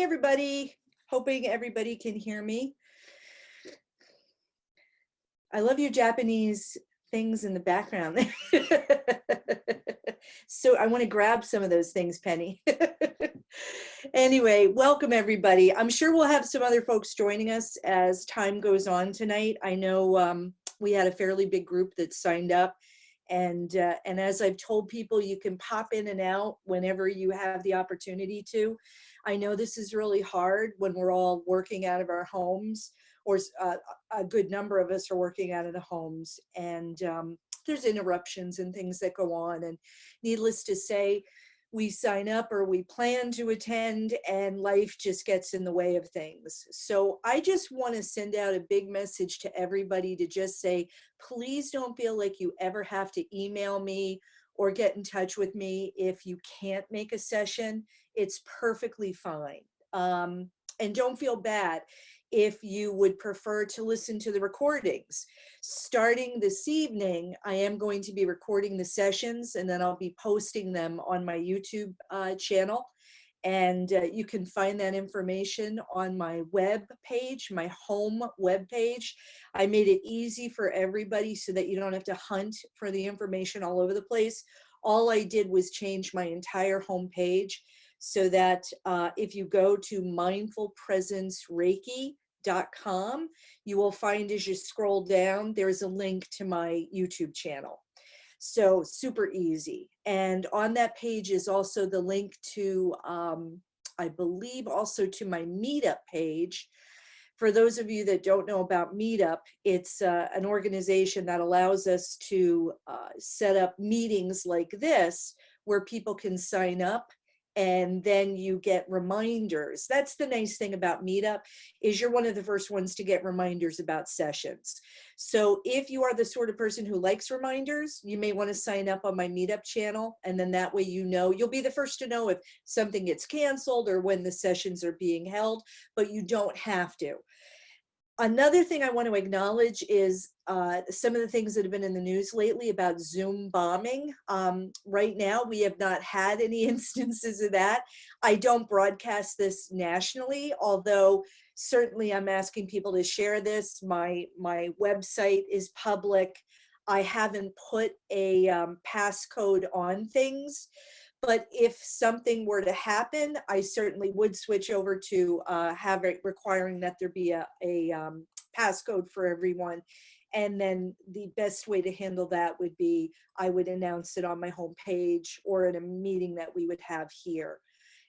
Hey everybody, hoping everybody can hear me. I love your Japanese things in the background. So I want to grab some of those things, Penny. Anyway, welcome everybody. I'm sure we'll have some other folks joining us as time goes on tonight. I know we had a fairly big group that signed up. And as I've told people, you can pop in and out whenever you have the opportunity to. I know this is really hard when we're all working out of our homes, or a good number of us are working out of the homes, and there's interruptions and things that go on. And needless to say, we sign up or we plan to attend and life just gets in the way of things. So I just want to send out a big message to everybody to just say, please don't feel like you ever have to email me or get in touch with me if you can't make a session. It's perfectly fine. And don't feel bad if you would prefer to listen to the recordings. Starting this evening, I am going to be recording the sessions and then I'll be posting them on my YouTube channel. And you can find that information on my web page, my home web page. I made it easy for everybody so that you don't have to hunt for the information all over the place. All I did was change my entire home page so that if you go to mindfulpresencereiki.com, you will find as you scroll down, there's a link to my YouTube channel. So super easy. And on that page is also the link to, I believe also to my Meetup page. For those of you that don't know about Meetup, it's an organization that allows us to set up meetings like this where people can sign up and then you get reminders. That's the nice thing about Meetup, is you're one of the first ones to get reminders about sessions. So if you are the sort of person who likes reminders, you may want to sign up on my Meetup channel, and then that way you'll be the first to know if something gets canceled or when the sessions are being held, but you don't have to. Another thing I want to acknowledge is some of the things that have been in the news lately about Zoom bombing. Right now, we have not had any instances of that. I don't broadcast this nationally, although certainly I'm asking people to share this. My website is public. I haven't put a passcode on things. But if something were to happen, I certainly would switch over to have it requiring that there be a passcode for everyone. And then the best way to handle that would be I would announce it on my homepage or in a meeting that we would have here.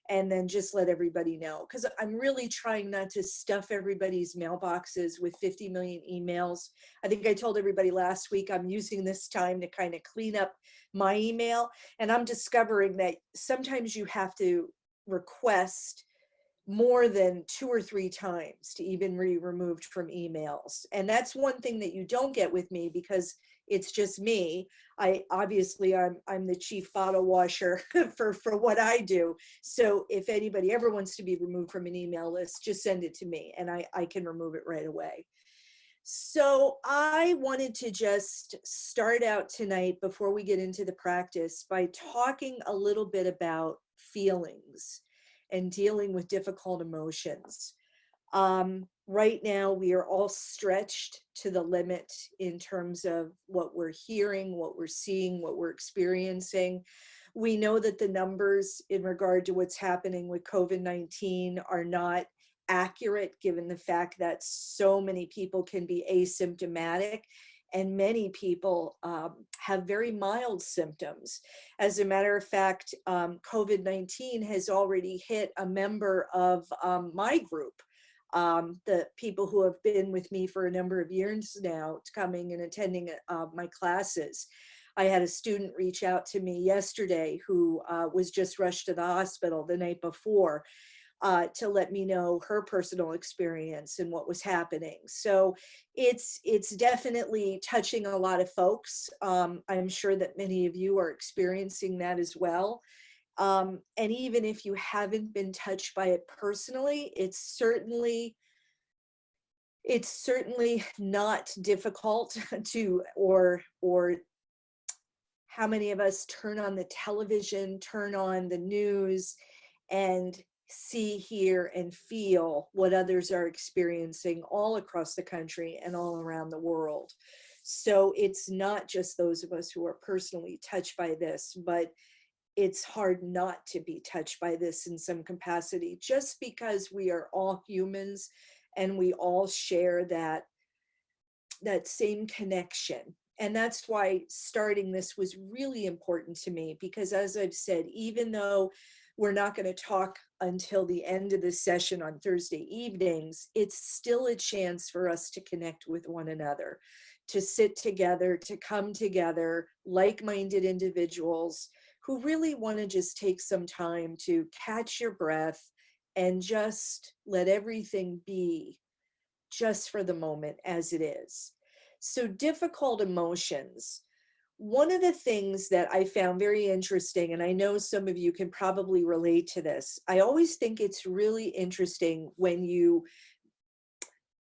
And then just let everybody know, because I'm really trying not to stuff everybody's mailboxes with 50 million emails. I think I told everybody last week I'm using this time to kind of clean up my email, and I'm discovering that sometimes you have to request more than 2 or 3 times to even be removed from emails. And that's one thing that you don't get with me because it's just me. I'm the chief bottle washer for what I do. So if anybody ever wants to be removed from an email list, just send it to me and I can remove it right away. So I wanted to just start out tonight before we get into the practice by talking a little bit about feelings and dealing with difficult emotions. Right now, we are all stretched to the limit in terms of what we're hearing, what we're seeing, what we're experiencing. We know that the numbers in regard to what's happening with COVID-19 are not accurate, given the fact that so many people can be asymptomatic and many people have very mild symptoms. As a matter of fact, COVID-19 has already hit a member of my group. The people who have been with me for a number of years now, coming and attending my classes. I had a student reach out to me yesterday who was just rushed to the hospital the night before to let me know her personal experience and what was happening. So it's definitely touching a lot of folks. I'm sure that many of you are experiencing that as well. And even if you haven't been touched by it personally, it's certainly not difficult to, or how many of us turn on the television, turn on the news, and see, hear, and feel what others are experiencing all across the country and all around the world. So it's not just those of us who are personally touched by this, but it's hard not to be touched by this in some capacity, just because we are all humans and we all share that same connection. And that's why starting this was really important to me, because as I've said, even though we're not going to talk until the end of the session on Thursday evenings, it's still a chance for us to connect with one another, to sit together, to come together, like-minded individuals who really want to just take some time to catch your breath and just let everything be just for the moment as it is. So difficult emotions. One of the things that I found very interesting, and I know some of you can probably relate to this, I always think it's really interesting when you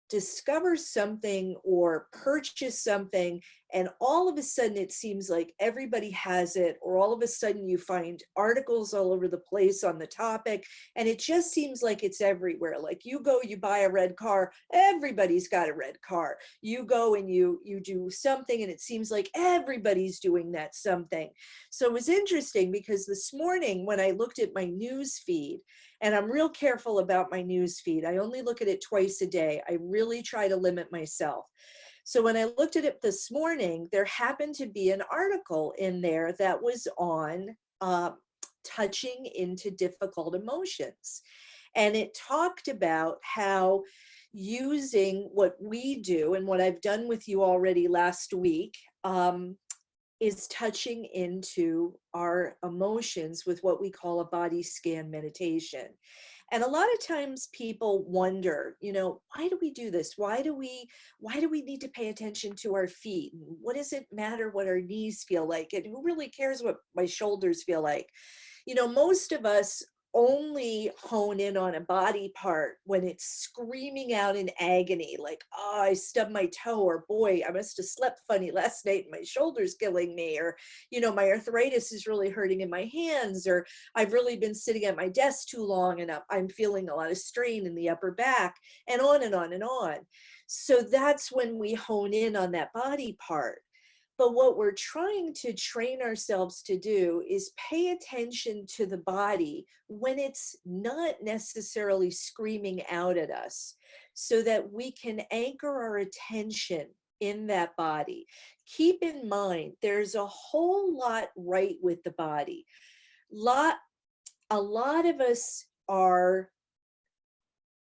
discover something or purchase something and all of a sudden it seems like everybody has it, or all of a sudden you find articles all over the place on the topic and it just seems like it's everywhere. Like you go, you buy a red car, everybody's got a red car. You go and you do something and it seems like everybody's doing that something. So it was interesting because this morning when I looked at my news feed, and I'm real careful about my news feed. I only look at it twice a day. I really try to limit myself. So when I looked at it this morning, there happened to be an article in there that was on touching into difficult emotions. And it talked about how using what we do and what I've done with you already last week, is touching into our emotions with what we call a body scan meditation. And a lot of times people wonder, why do we do this? Why do we need to pay attention to our feet? What does it matter what our knees feel like? And who really cares what my shoulders feel like? Most of us only hone in on a body part when it's screaming out in agony, like, oh, I stubbed my toe, or boy, I must have slept funny last night and my shoulder's killing me, or, my arthritis is really hurting in my hands, or I've really been sitting at my desk too long and I'm feeling a lot of strain in the upper back, and on and on and on. So that's when we hone in on that body part. But what we're trying to train ourselves to do is pay attention to the body when it's not necessarily screaming out at us, so that we can anchor our attention in that body. Keep in mind, there's a whole lot right with the body. A lot of us are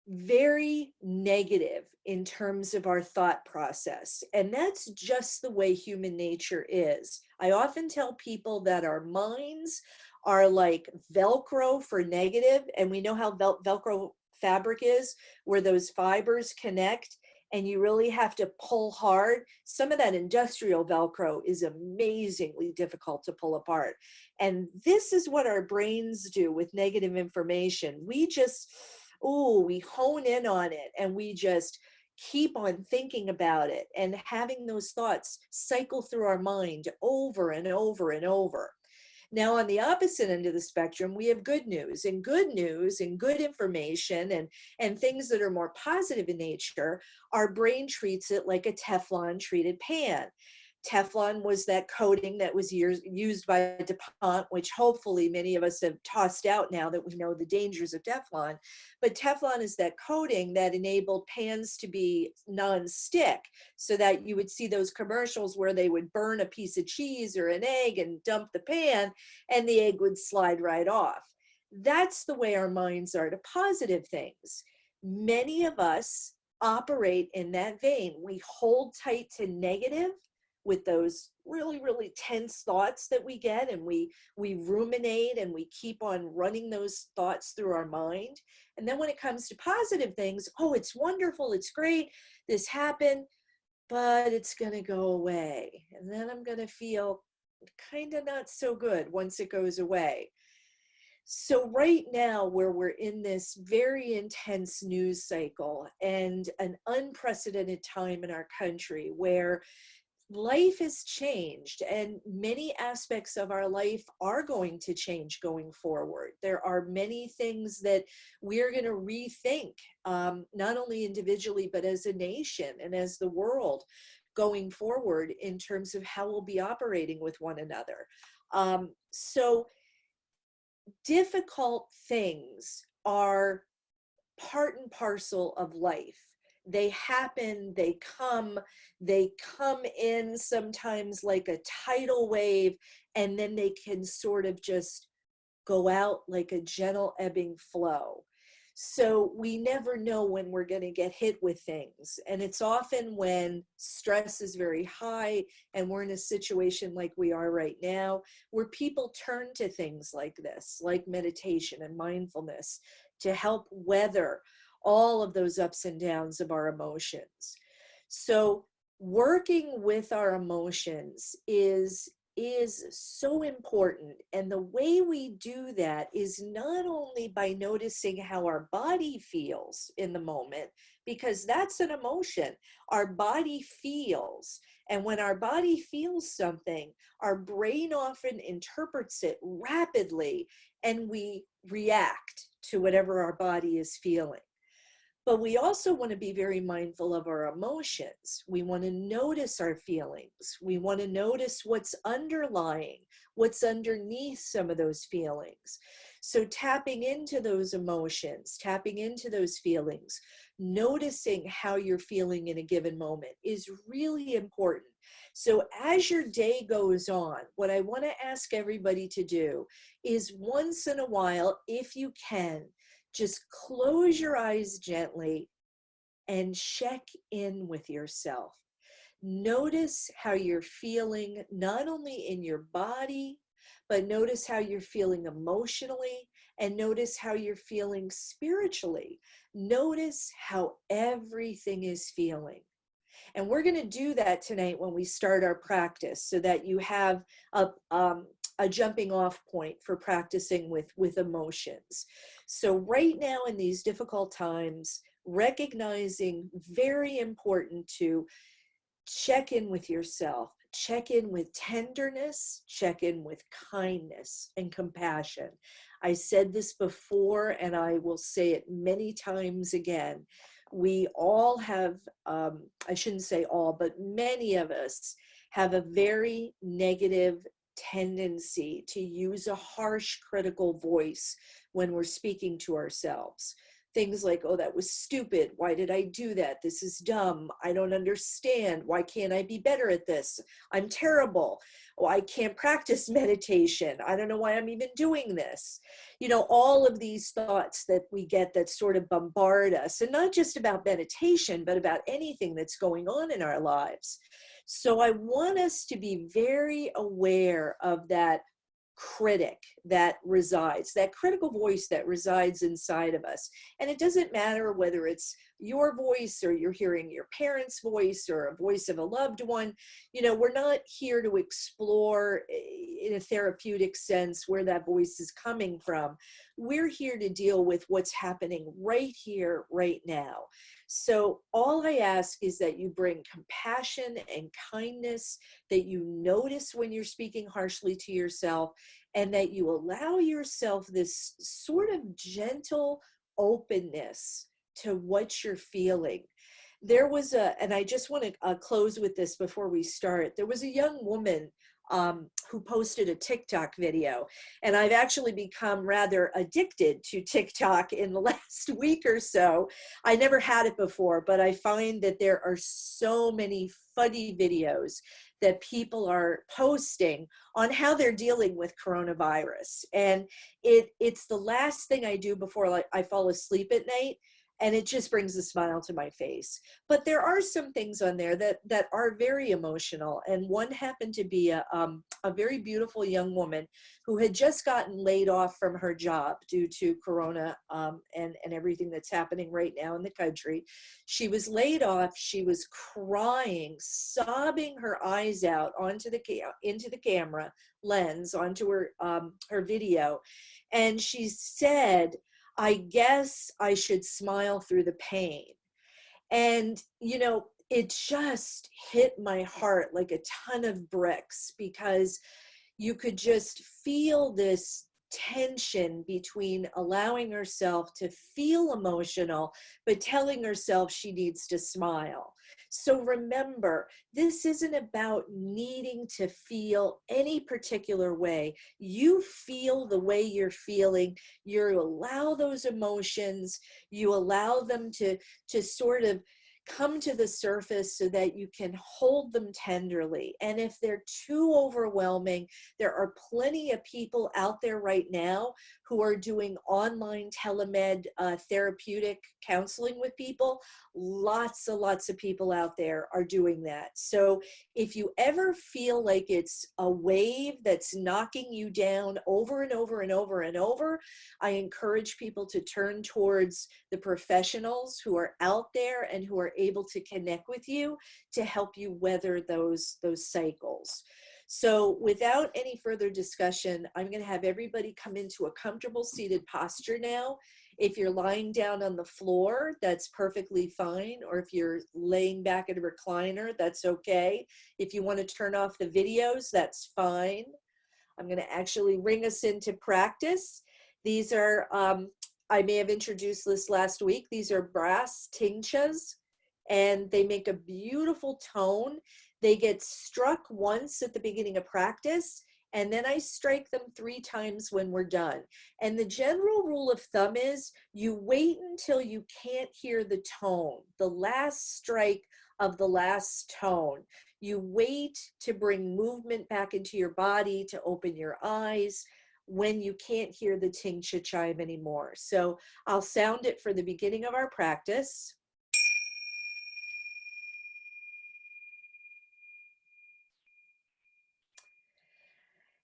very negative in terms of our thought process. And that's just the way human nature is. I often tell people that our minds are like Velcro for negative, and we know how Velcro fabric is, where those fibers connect and you really have to pull hard. Some of that industrial Velcro is amazingly difficult to pull apart. And this is what our brains do with negative information. We hone in on it and we just keep on thinking about it and having those thoughts cycle through our mind over and over and over. Now, on the opposite end of the spectrum, we have good news and good information and things that are more positive in nature. Our brain treats it like a Teflon treated pan. Teflon was that coating that was used by DuPont, which hopefully many of us have tossed out now that we know the dangers of Teflon. But Teflon is that coating that enabled pans to be non-stick, so that you would see those commercials where they would burn a piece of cheese or an egg and dump the pan and the egg would slide right off. That's the way our minds are to positive things. Many of us operate in that vein. We hold tight to negative with those really, really tense thoughts that we get, and we ruminate and we keep on running those thoughts through our mind. And then when it comes to positive things, oh, it's wonderful, it's great, this happened, but it's going to go away. And then I'm going to feel kind of not so good once it goes away. So right now, where we're in this very intense news cycle and an unprecedented time in our country where life has changed, and many aspects of our life are going to change going forward. There are many things that we're going to rethink, not only individually, but as a nation and as the world going forward in terms of how we'll be operating with one another. So difficult things are part and parcel of life. They happen, they come in sometimes like a tidal wave, and then they can sort of just go out like a gentle ebbing flow. So we never know when we're going to get hit with things. And it's often when stress is very high and we're in a situation like we are right now, where people turn to things like this, like meditation and mindfulness, to help weather all of those ups and downs of our emotions. So working with our emotions is so important. And the way we do that is not only by noticing how our body feels in the moment, because that's an emotion. Our body feels. And when our body feels something, our brain often interprets it rapidly, and we react to whatever our body is feeling. But we also want to be very mindful of our emotions. We want to notice our feelings. We want to notice what's underlying, what's underneath some of those feelings. So tapping into those emotions, tapping into those feelings, noticing how you're feeling in a given moment is really important. So as your day goes on, what I want to ask everybody to do is once in a while, if you can, just close your eyes gently and check in with yourself. Notice how you're feeling, not only in your body, but notice how you're feeling emotionally, and notice how you're feeling spiritually. Notice how everything is feeling. And we're going to do that tonight when we start our practice, so that you have a jumping off point for practicing with emotions. So right now in these difficult times, recognizing very important to check in with yourself, check in with tenderness, check in with kindness and compassion. I said this before, and I will say it many times again. We all have, I shouldn't say all, but many of us have a very negative tendency to use a harsh, critical voice when we're speaking to ourselves. Things like, oh, that was stupid. Why did I do that? This is dumb. I don't understand. Why can't I be better at this? I'm terrible. Oh, I can't practice meditation. I don't know why I'm even doing this. You know, all of these thoughts that we get that sort of bombard us, and not just about meditation, but about anything that's going on in our lives. So I want us to be very aware of that critic that resides, that critical voice that resides inside of us. And it doesn't matter whether it's your voice or you're hearing your parents' voice or a voice of a loved one. You know, we're not here to explore in a therapeutic sense where that voice is coming from. We're here to deal with what's happening right here, right now. So all I ask is that you bring compassion and kindness, that you notice when you're speaking harshly to yourself, and that you allow yourself this sort of gentle openness to what you're feeling. There was and I just want to close with this before we start. There was a young woman who posted a TikTok video, and I've actually become rather addicted to TikTok in the last week or so. I never had it before, but I find that there are so many funny videos that people are posting on how they're dealing with coronavirus. And it's the last thing I do before I fall asleep at night. And it just brings a smile to my face. But there are some things on there that are very emotional. And one happened to be a very beautiful young woman who had just gotten laid off from her job due to Corona and everything that's happening right now in the country. She was laid off. She was crying, sobbing her eyes out into the camera lens, onto her video. And she said, I guess I should smile through the pain. And, you know, it just hit my heart like a ton of bricks, because you could just feel this tension between allowing herself to feel emotional, but telling herself she needs to smile. So remember, this isn't about needing to feel any particular way. You feel the way you're feeling. You allow those emotions, you allow them to sort of come to the surface so that you can hold them tenderly. And if they're too overwhelming, there are plenty of people out there right now who are doing online telemed therapeutic counseling with people. Lots and lots of people out there are doing that. So if you ever feel like it's a wave that's knocking you down over and over and over and over, I encourage people to turn towards the professionals who are out there and who are able to connect with you to help you weather those cycles. So without any further discussion, I'm going to have everybody come into a comfortable seated posture now. If you're lying down on the floor, that's perfectly fine. Or if you're laying back in a recliner, that's okay. If you want to turn off the videos, that's fine. I'm going to actually ring us into practice. These are, I may have introduced this last week. These are brass tinchas, and they make a beautiful tone. They get struck once at the beginning of practice, and then I strike them 3 times when we're done. And the general rule of thumb is you wait until you can't hear the tone, the last strike of the last tone. You wait to bring movement back into your body, to open your eyes when you can't hear the ting-cha chime anymore. So I'll sound it for the beginning of our practice.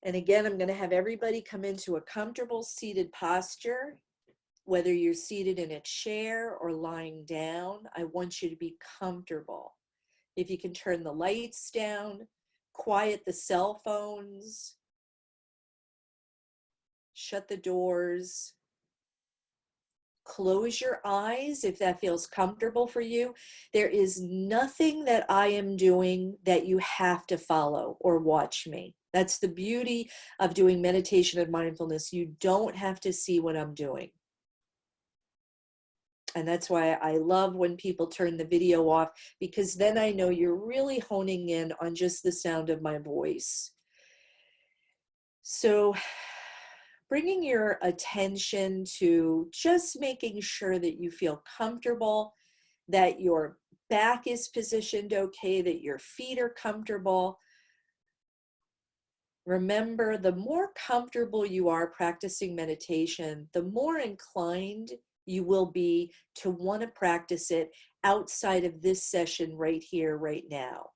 And again, I'm going to have everybody come into a comfortable seated posture. Whether you're seated in a chair or lying down, I want you to be comfortable. If you can turn the lights down, quiet the cell phones, shut the doors, close your eyes if that feels comfortable for you. There is nothing that I am doing that you have to follow or watch me. That's the beauty of doing meditation and mindfulness. You don't have to see what I'm doing. And that's why I love when people turn the video off, because then I know you're really honing in on just the sound of my voice. So bringing your attention to just making sure that you feel comfortable, that your back is positioned okay, that your feet are comfortable. Remember, the more comfortable you are practicing meditation, the more inclined you will be to want to practice it outside of this session right here, right now.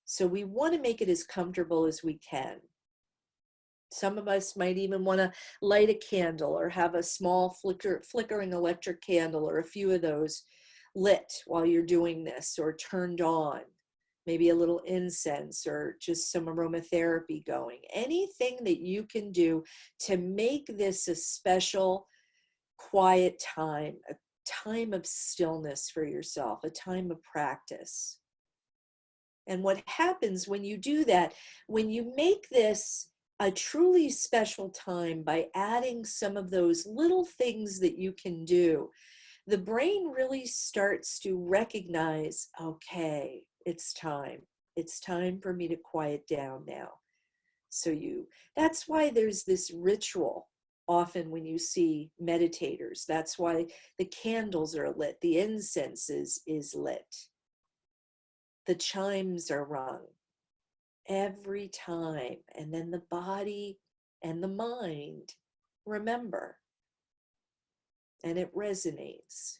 So we want to make it as comfortable as we can. Some of us might even want to light a candle or have a small flickering electric candle or a few of those lit while you're doing this, or turned on. Maybe a little incense or just some aromatherapy going. Anything that you can do to make this a special, quiet time, a time of stillness for yourself, a time of practice. And what happens when you do that, when you make this a truly special time by adding some of those little things that you can do, the brain really starts to recognize, okay, it's time. It's time for me to quiet down now. So that's why there's this ritual often when you see meditators. That's why the candles are lit, the incense is lit, the chimes are rung every time. And then the body and the mind remember, and it resonates.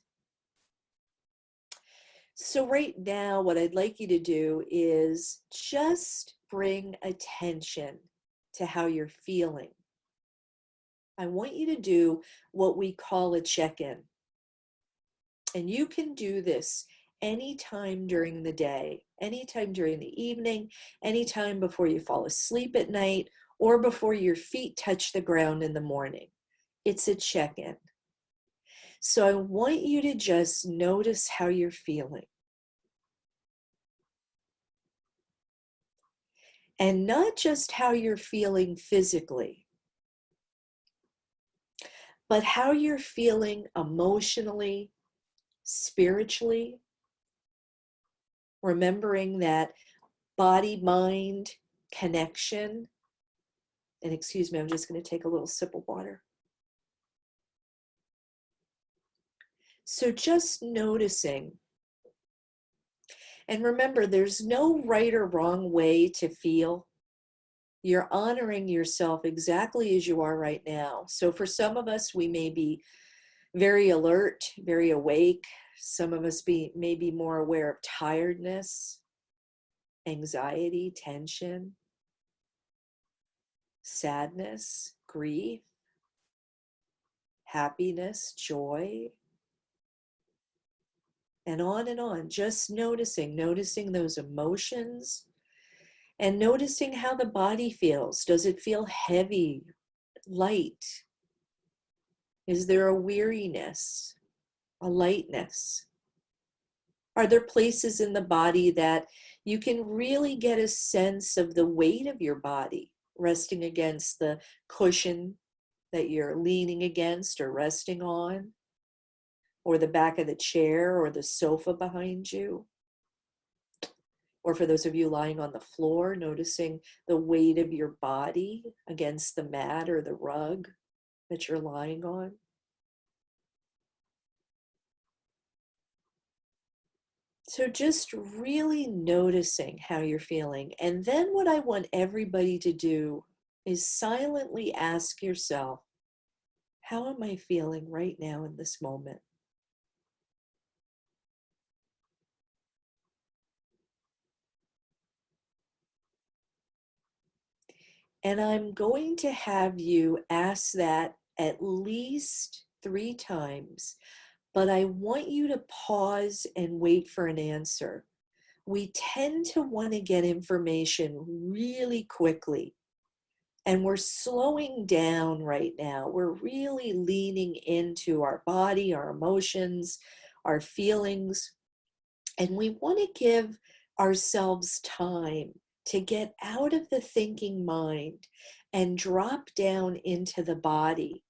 So right now, what I'd like you to do is just bring attention to how you're feeling. I want you to do what we call a check-in. And you can do this anytime during the day, anytime during the evening, anytime before you fall asleep at night, or before your feet touch the ground in the morning. It's a check-in. So I want you to just notice how you're feeling. And not just how you're feeling physically, but how you're feeling emotionally, spiritually, remembering that body-mind connection. And excuse me, I'm just going to take a little sip of water. So just noticing. And remember, there's no right or wrong way to feel. You're honoring yourself exactly as you are right now. So for some of us, we may be very alert, very awake. Some of us may be more aware of tiredness, anxiety, tension, sadness, grief, happiness, joy, and on and on. Just noticing those emotions and noticing how the body feels. Does it feel heavy, light? Is there a weariness, a lightness? Are there places in the body that you can really get a sense of the weight of your body resting against the cushion that you're leaning against or resting on, or the back of the chair or the sofa behind you? Or for those of you lying on the floor, noticing the weight of your body against the mat or the rug that you're lying on. So just really noticing how you're feeling. And then what I want everybody to do is silently ask yourself, how am I feeling right now in this moment? And I'm going to have you ask that at least 3 times, but I want you to pause and wait for an answer. We tend to want to get information really quickly. And we're slowing down right now. We're really leaning into our body, our emotions, our feelings. And we want to give ourselves time to get out of the thinking mind and drop down into the body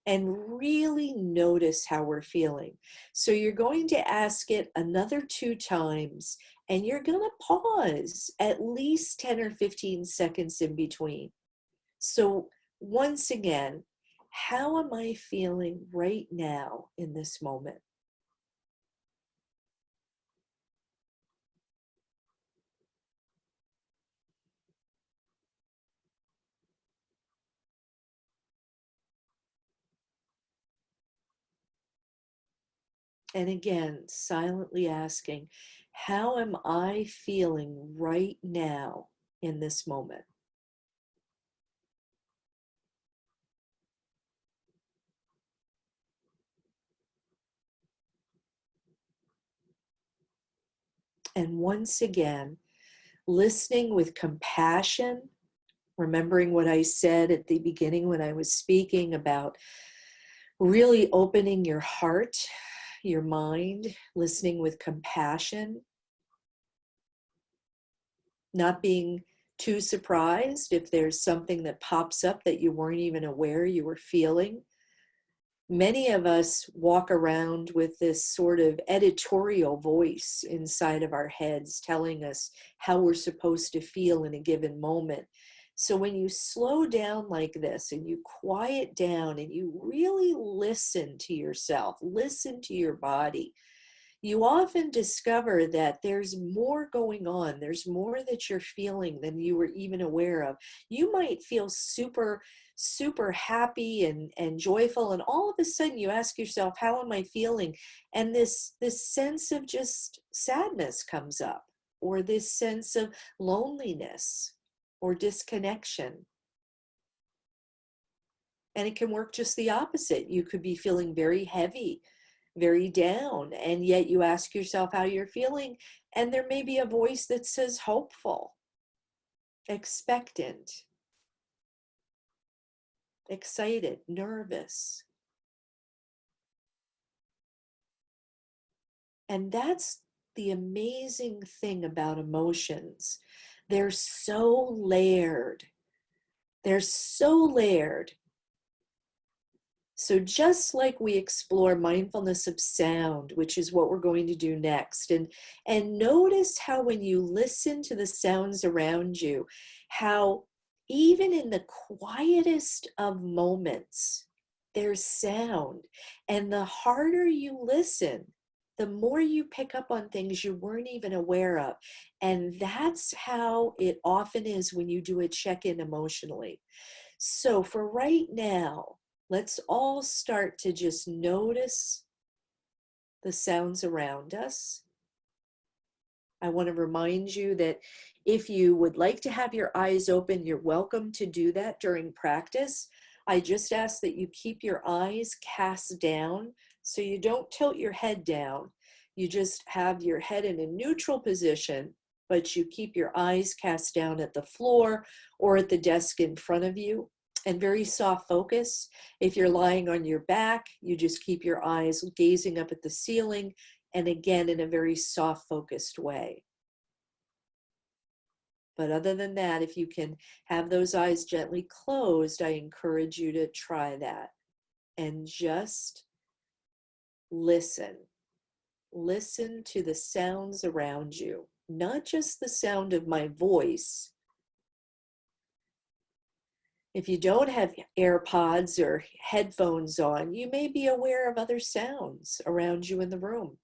and really notice how we're feeling. So you're going to ask it another 2 times, and you're going to pause at least 10 or 15 seconds in between. So once again, how am I feeling right now in this moment? And again, silently asking, how am I feeling right now in this moment? And once again, listening with compassion, remembering what I said at the beginning when I was speaking about really opening your heart, your mind, listening with compassion, not being too surprised if there's something that pops up that you weren't even aware you were feeling. Many of us walk around with this sort of editorial voice inside of our heads telling us how we're supposed to feel in a given moment. So when you slow down like this and you quiet down and you really listen to yourself, listen to your body, you often discover that there's more going on. There's more that you're feeling than you were even aware of. You might feel super happy and joyful, and all of a sudden you ask yourself, how am I feeling? And this sense of just sadness comes up, or this sense of loneliness or disconnection. And it can work just the opposite. You could be feeling very heavy, very down, and yet you ask yourself how you're feeling, and there may be a voice that says hopeful, expectant, excited, nervous. And that's the amazing thing about emotions, They're so layered. They're so layered. So just like we explore mindfulness of sound, which is what we're going to do next, and notice how when you listen to the sounds around you, how even in the quietest of moments, there's sound. And the harder you listen, the more you pick up on things you weren't even aware of. And that's how it often is when you do a check-in emotionally. So for right now, let's all start to just notice the sounds around us. I want to remind you that if you would like to have your eyes open, you're welcome to do that during practice. I just ask that you keep your eyes cast down so you don't tilt your head down. You just have your head in a neutral position, but you keep your eyes cast down at the floor or at the desk in front of you, and very soft focus. If you're lying on your back, you just keep your eyes gazing up at the ceiling, and again in a very soft focused way. But other than that, if you can have those eyes gently closed, I encourage you to try that and just listen. Listen to the sounds around you, not just the sound of my voice. If you don't have AirPods or headphones on, you may be aware of other sounds around you in the room.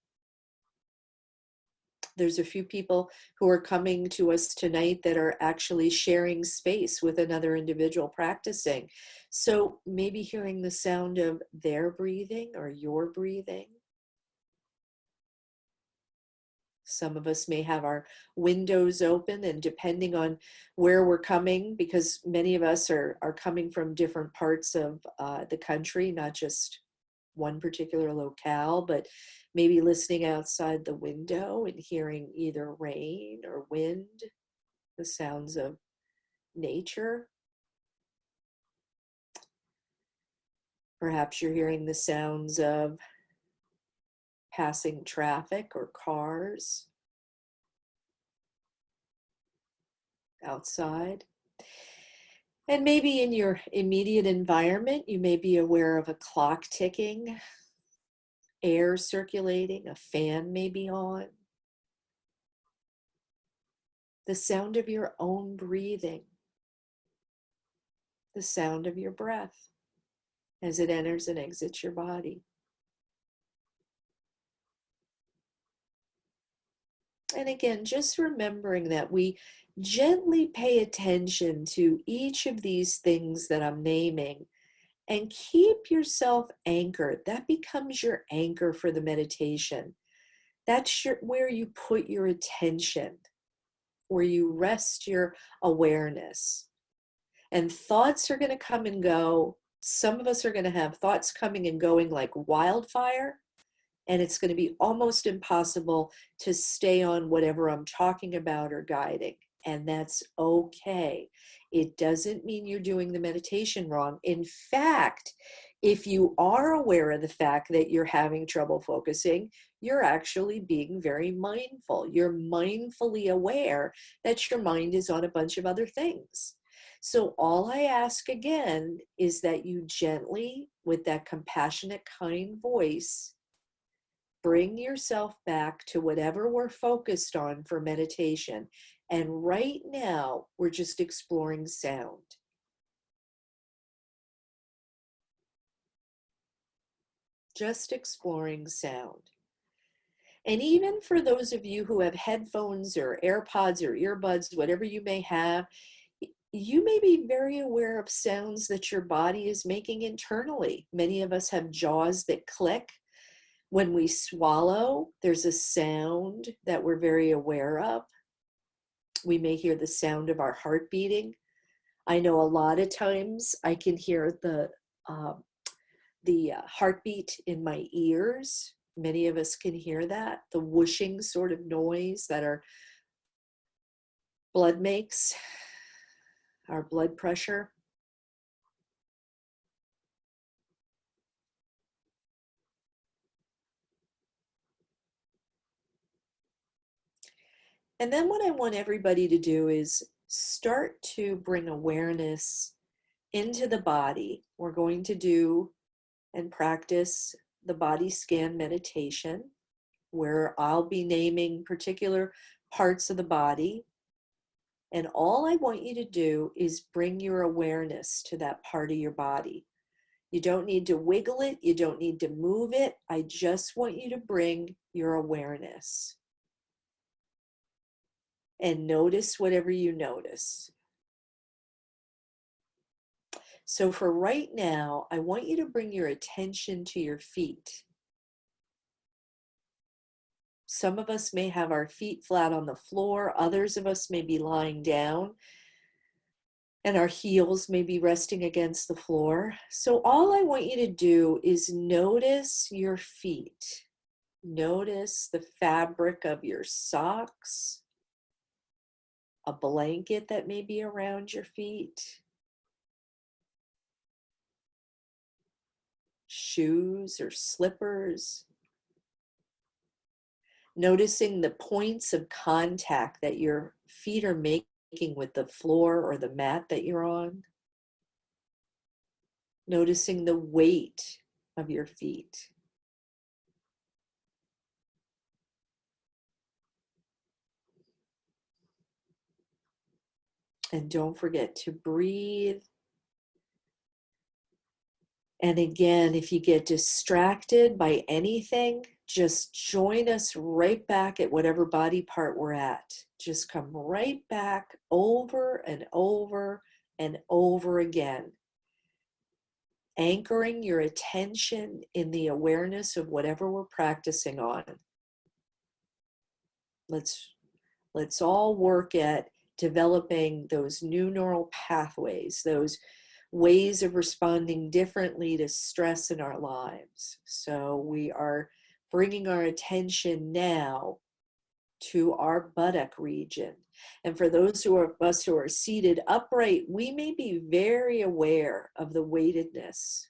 There's a few people who are coming to us tonight that are actually sharing space with another individual practicing. So maybe hearing the sound of their breathing or your breathing. Some of us may have our windows open, and depending on where we're coming, because many of us are coming from different parts of the country, not just one particular locale, but maybe listening outside the window and hearing either rain or wind, the sounds of nature. Perhaps you're hearing the sounds of passing traffic or cars outside. And maybe in your immediate environment, you may be aware of a clock ticking, air circulating, a fan may be on, the sound of your own breathing, the sound of your breath as it enters and exits your body. And again, just remembering that we gently pay attention to each of these things that I'm naming and keep yourself anchored. That becomes your anchor for the meditation. That's where you put your attention, where you rest your awareness. And thoughts are going to come and go. Some of us are going to have thoughts coming and going like wildfire. And it's going to be almost impossible to stay on whatever I'm talking about or guiding. And that's okay. It doesn't mean you're doing the meditation wrong. In fact, if you are aware of the fact that you're having trouble focusing, you're actually being very mindful. You're mindfully aware that your mind is on a bunch of other things. So all I ask again is that you gently, with that compassionate, kind voice, bring yourself back to whatever we're focused on for meditation. And right now, we're just exploring sound. Just exploring sound. And even for those of you who have headphones or AirPods or earbuds, whatever you may have, you may be very aware of sounds that your body is making internally. Many of us have jaws that click. When we swallow, there's a sound that we're very aware of. We may hear the sound of our heart beating. I know a lot of times I can hear the heartbeat in my ears. Many of us can hear that, the whooshing sort of noise that our blood makes, our blood pressure. And then what I want everybody to do is start to bring awareness into the body. We're going to do and practice the body scan meditation, where I'll be naming particular parts of the body. And all I want you to do is bring your awareness to that part of your body. You don't need to wiggle it. You don't need to move it. I just want you to bring your awareness. And notice whatever you notice. So for right now, I want you to bring your attention to your feet. Some of us may have our feet flat on the floor. Others of us may be lying down and our heels may be resting against the floor. So all I want you to do is notice your feet. Notice the fabric of your socks, a blanket that may be around your feet, shoes or slippers. Noticing the points of contact that your feet are making with the floor or the mat that you're on. Noticing the weight of your feet. And don't forget to breathe. And again, if you get distracted by anything, just join us right back at whatever body part we're at. Just come right back over and over and over again. Anchoring your attention in the awareness of whatever we're practicing on. Let's all work at developing those new neural pathways, those ways of responding differently to stress in our lives. So we are bringing our attention now to our buttock region. And for those of us who are seated upright, we may be very aware of the weightedness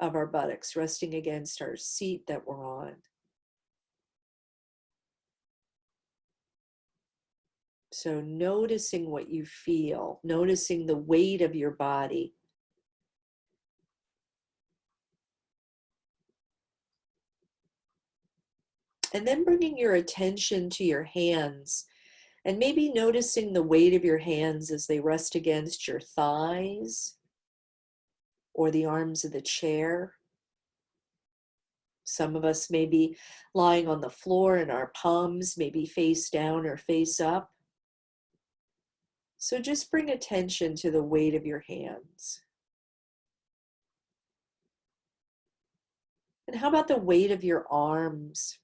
of our buttocks resting against our seat that we're on. So noticing what you feel, noticing the weight of your body. And then bringing your attention to your hands and maybe noticing the weight of your hands as they rest against your thighs or the arms of the chair. Some of us may be lying on the floor and our palms may be face down or face up. So just bring attention to the weight of your hands. And how about the weight of your arms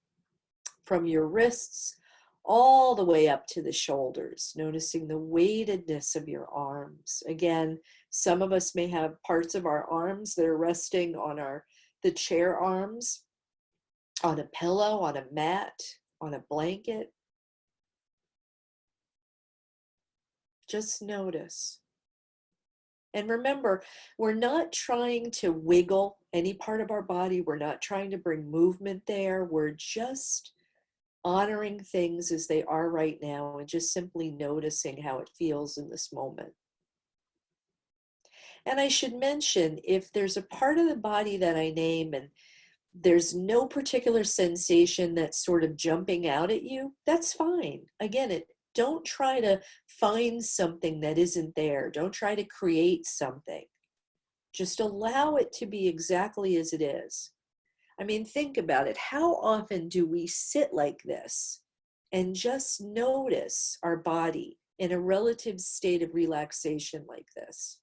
from your wrists all the way up to the shoulders, noticing the weightedness of your arms. Again, some of us may have parts of our arms that are resting on the chair arms, on a pillow, on a mat, on a blanket. Just notice. And remember, we're not trying to wiggle any part of our body. We're not trying to bring movement there. We're just honoring things as they are right now and just simply noticing how it feels in this moment. And I should mention, if there's a part of the body that I name and there's no particular sensation that's sort of jumping out at you, that's fine. Again, don't try to find something that isn't there. Don't try to create something. Just allow it to be exactly as it is. I mean, think about it. How often do we sit like this and just notice our body in a relative state of relaxation like this?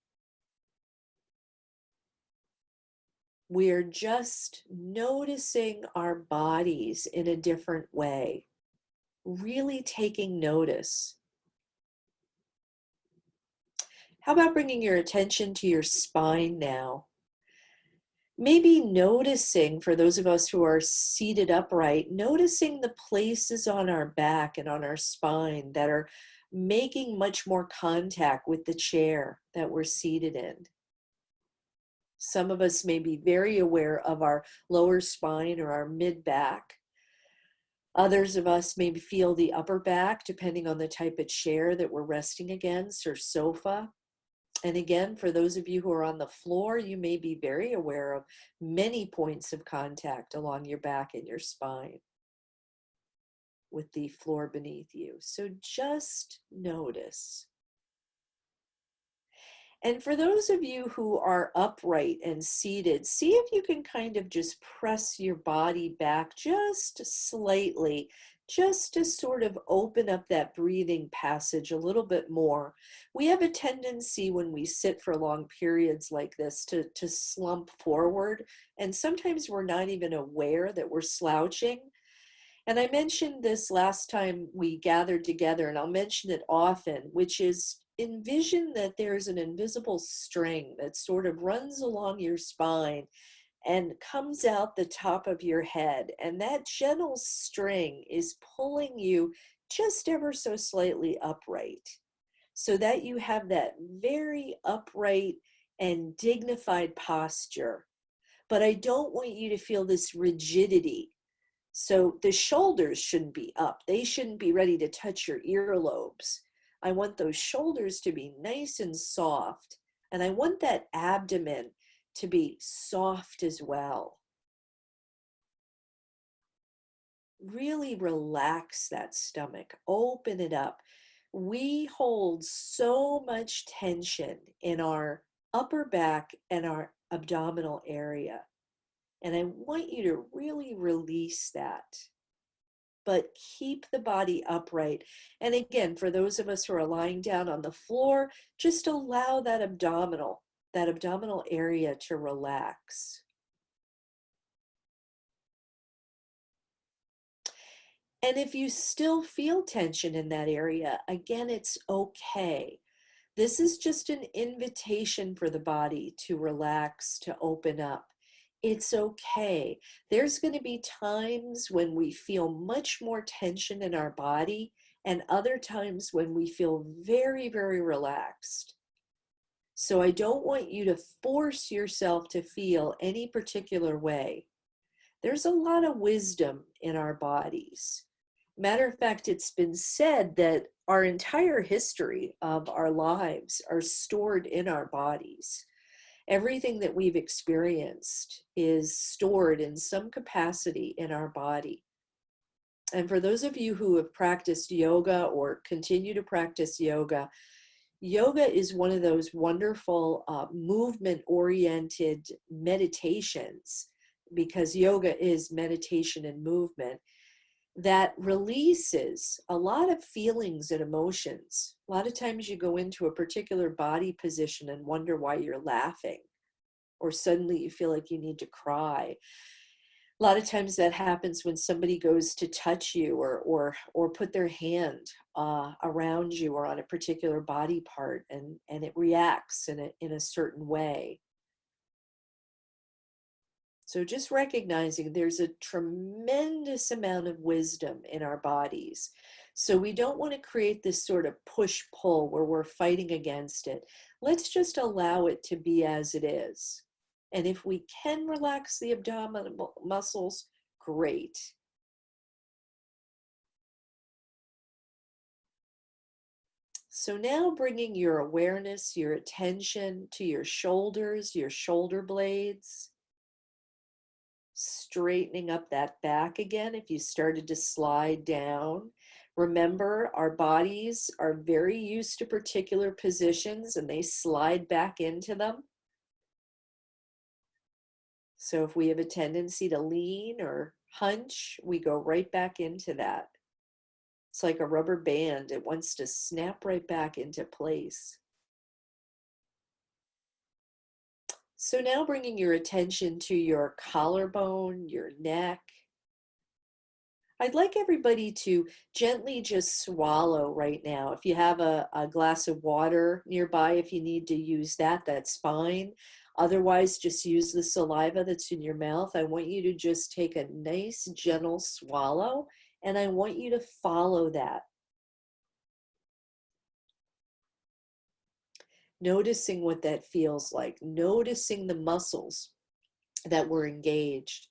We're just noticing our bodies in a different way, really taking notice. How about bringing your attention to your spine now? Maybe noticing, for those of us who are seated upright, noticing the places on our back and on our spine that are making much more contact with the chair that we're seated in. Some of us may be very aware of our lower spine or our mid-back. Others of us maybe feel the upper back, depending on the type of chair that we're resting against or sofa. And again, for those of you who are on the floor, you may be very aware of many points of contact along your back and your spine with the floor beneath you. So just notice. And for those of you who are upright and seated, see if you can kind of just press your body back just slightly, just to sort of open up that breathing passage a little bit more. We have a tendency when we sit for long periods like this to slump forward, and sometimes we're not even aware that we're slouching. And I mentioned this last time we gathered together, and I'll mention it often, which is envision that there's an invisible string that sort of runs along your spine and comes out the top of your head. And that gentle string is pulling you just ever so slightly upright, so that you have that very upright and dignified posture. But I don't want you to feel this rigidity. So the shoulders shouldn't be up. They shouldn't be ready to touch your earlobes. I want those shoulders to be nice and soft. And I want that abdomen to be soft as well. Really relax that stomach. Open it up. We hold so much tension in our upper back and our abdominal area. And I want you to really release that, but keep the body upright. And again, for those of us who are lying down on the floor, just allow that abdominal area to relax. And if you still feel tension in that area, again, it's okay. This is just an invitation for the body to relax, to open up. It's okay. There's going to be times when we feel much more tension in our body, and other times when we feel very, very relaxed. So I don't want you to force yourself to feel any particular way. There's a lot of wisdom in our bodies. Matter of fact, it's been said that our entire history of our lives are stored in our bodies. Everything that we've experienced is stored in some capacity in our body. And for those of you who have practiced yoga or continue to practice yoga, yoga is one of those wonderful movement-oriented meditations, because yoga is meditation and movement, that releases a lot of feelings and emotions. A lot of times you go into a particular body position and wonder why you're laughing, or suddenly you feel like you need to cry. A lot of times that happens when somebody goes to touch you or put their hand around you or on a particular body part, and it reacts in a certain way. So just recognizing there's a tremendous amount of wisdom in our bodies. So we don't want to create this sort of push-pull where we're fighting against it. Let's just allow it to be as it is. And if we can relax the abdominal muscles, great. So now bringing your awareness, your attention to your shoulders, your shoulder blades. Straightening up that back again if you started to slide down. Remember, our bodies are very used to particular positions and they slide back into them. So if we have a tendency to lean or hunch, we go right back into that. It's like a rubber band. It wants to snap right back into place. So now bringing your attention to your collarbone, your neck. I'd like everybody to gently just swallow right now. If you have a glass of water nearby, if you need to use that, that's fine. Otherwise, just use the saliva that's in your mouth. I want you to just take a nice, gentle swallow, and I want you to follow that. Noticing what that feels like, noticing the muscles that were engaged.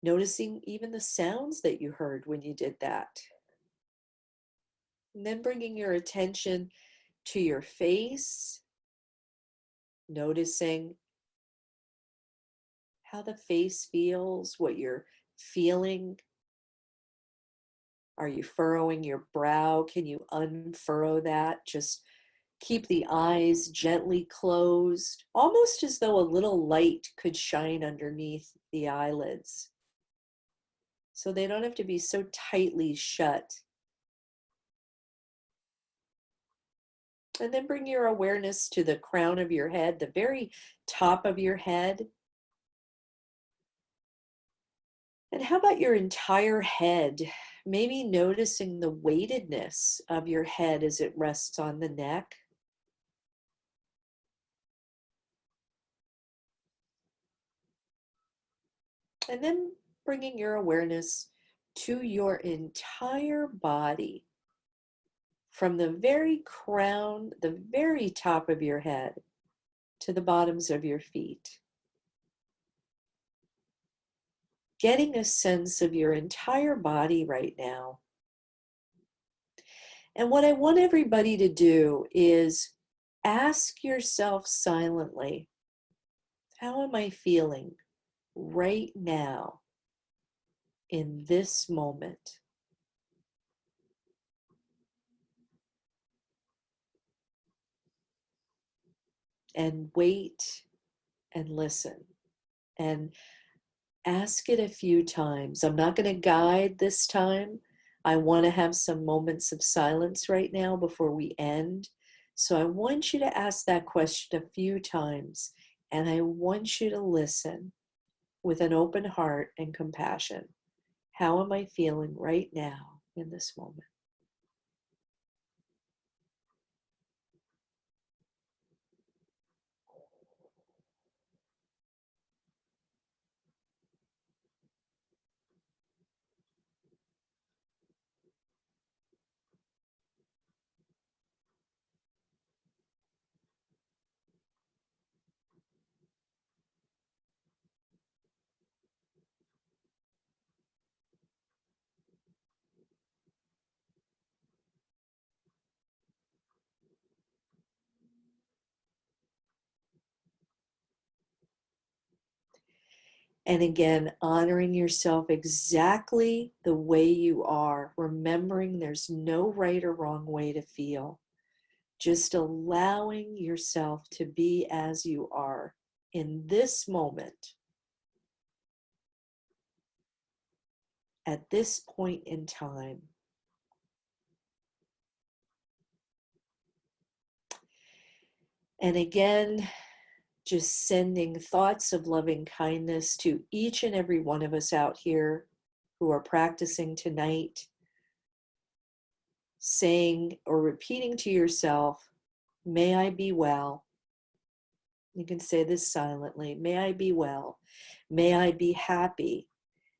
noticing even the sounds that you heard when you did that. And then bringing your attention to your face, noticing how the face feels, what you're feeling. Are you furrowing your brow? Can you unfurrow that? Just keep the eyes gently closed, almost as though a little light could shine underneath the eyelids. So they don't have to be so tightly shut. And then bring your awareness to the crown of your head, the very top of your head. And how about your entire head? Maybe noticing the weightedness of your head as it rests on the neck. And then bringing your awareness to your entire body, from the very crown, the very top of your head, to the bottoms of your feet. Getting a sense of your entire body right now. And what I want everybody to do is ask yourself silently, how am I feeling right now in this moment? And wait and listen and ask it a few times. I'm not going to guide this time. I want to have some moments of silence right now before we end. So I want you to ask that question a few times, and I want you to listen with an open heart and compassion. How am I feeling right now in this moment? And again, honoring yourself exactly the way you are, remembering there's no right or wrong way to feel. Just allowing yourself to be as you are in this moment, at this point in time. And again, just sending thoughts of loving kindness to each and every one of us out here who are practicing tonight, saying or repeating to yourself, may I be well. You can say this silently. May I be well. May I be happy.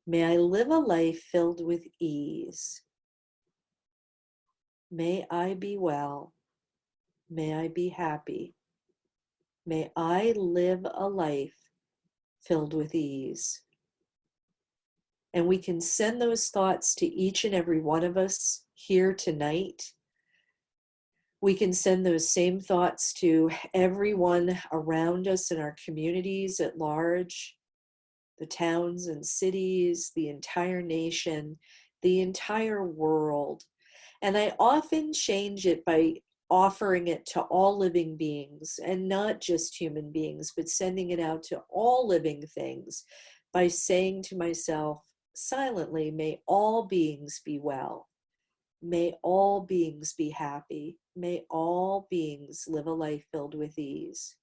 May I live a life filled with ease. May I be well. May I be happy. May I live a life filled with ease. And we can send those thoughts to each and every one of us here tonight. We can send those same thoughts to everyone around us in our communities at large, the towns and cities, the entire nation, the entire world. And I often change it by offering it to all living beings, and not just human beings, but sending it out to all living things by saying to myself silently, may all beings be well. May all beings be happy. May all beings live a life filled with ease.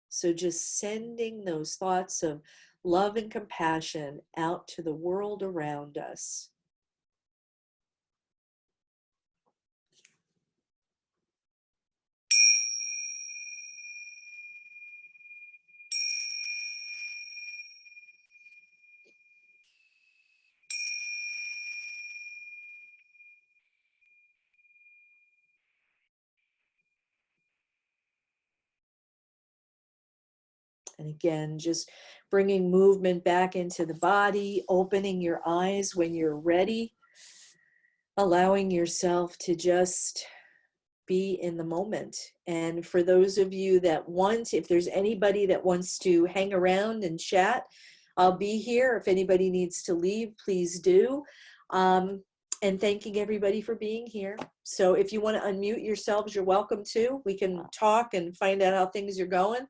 So just sending those thoughts of love and compassion out to the world around us. And again, just bringing movement back into the body, opening your eyes when you're ready, allowing yourself to just be in the moment. And for those of you that want, if there's anybody that wants to hang around and chat, I'll be here. If anybody needs to leave, please do. And thanking everybody for being here. So if you want to unmute yourselves, you're welcome to. We can talk and find out how things are going.